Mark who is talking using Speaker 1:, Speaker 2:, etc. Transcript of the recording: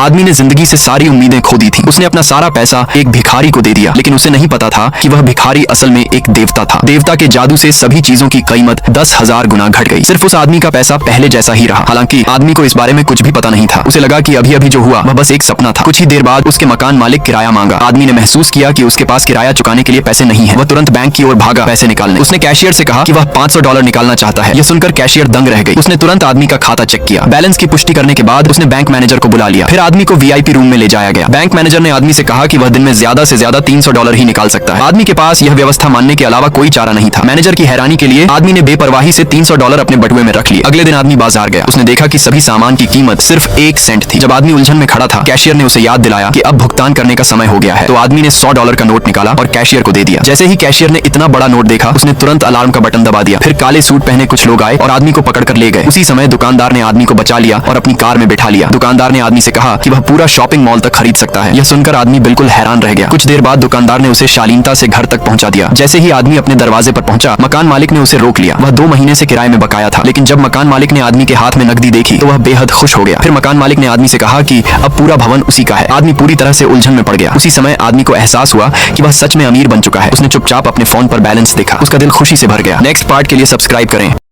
Speaker 1: आदमी ने जिंदगी से सारी उम्मीदें खो दी थी। उसने अपना सारा पैसा एक भिखारी को दे दिया, लेकिन उसे नहीं पता था कि वह भिखारी असल में एक देवता था। देवता के जादू से सभी चीजों की कीमत 10,000 गुना घट गई। सिर्फ उस आदमी का पैसा पहले जैसा ही रहा। हालांकि आदमी को इस बारे में कुछ भी पता नहीं था। उसे लगा कि अभी अभी जो हुआ वह बस एक सपना था। कुछ ही देर बाद उसके मकान मालिक किराया मांगा। आदमी ने महसूस किया कि उसके पास किराया चुकाने के लिए पैसे नहीं है। वह तुरंत बैंक की ओर भागा पैसे निकालने। उसने कैशियर से कहा कि वह $500 निकालना चाहता है। यह सुनकर कैशियर दंग रह गई। उसने तुरंत आदमी का खाता चेक किया। बैलेंस की पुष्टि करने के बाद उसने बैंक मैनेजर को बुला लिया। फिर आदमी को वीआईपी रूम में ले जाया गया। बैंक मैनेजर ने आदमी से कहा कि वह दिन में ज्यादा से ज्यादा $300 ही निकाल सकता है। आदमी के पास यह व्यवस्था मानने के अलावा कोई चारा नहीं था। मैनेजर की हैरानी के लिए आदमी ने बेपरवाही से $300 अपने बटुए में रख लिए। अगले दिन आदमी बाजार गया। उसने देखा कि सभी सामान की कीमत सिर्फ 1 सेंट थी। जब आदमी उलझन में खड़ा था, कैशियर ने उसे याद दिलाया कि अब भुगतान करने का समय हो गया है। तो आदमी ने $100 का नोट निकाला और कैशियर को दे दिया। जैसे ही कैशियर ने इतना बड़ा नोट देखा, उसने तुरंत अलार्म का बटन दबा दिया। फिर काले सूट पहने कुछ लोग आए और आदमी को पकड़कर ले गए। उसी समय दुकानदार ने आदमी को बचा लिया और अपनी कार में बैठा लिया। दुकानदार ने आदमी से कहा कि वह पूरा शॉपिंग मॉल तक खरीद सकता है। यह सुनकर आदमी बिल्कुल हैरान रह गया। कुछ देर बाद दुकानदार ने उसे शालीनता से घर तक पहुंचा दिया। जैसे ही आदमी अपने दरवाजे पर पहुंचा, मकान मालिक ने उसे रोक लिया। वह 2 महीने से किराए में बकाया था, लेकिन जब मकान मालिक ने आदमी के हाथ में नकदी देखी तो वह बेहद खुश हो गया। फिर मकान मालिक ने आदमी से कहा कि अब पूरा भवन उसी का है। आदमी पूरी तरह से उलझन में पड़ गया। उसी समय आदमी को एहसास हुआ कि वह सच में अमीर बन चुका है। उसने चुपचाप अपने फोन पर बैलेंस देखा। उसका दिल खुशी से भर गया। नेक्स्ट पार्ट के लिए सब्सक्राइब करें।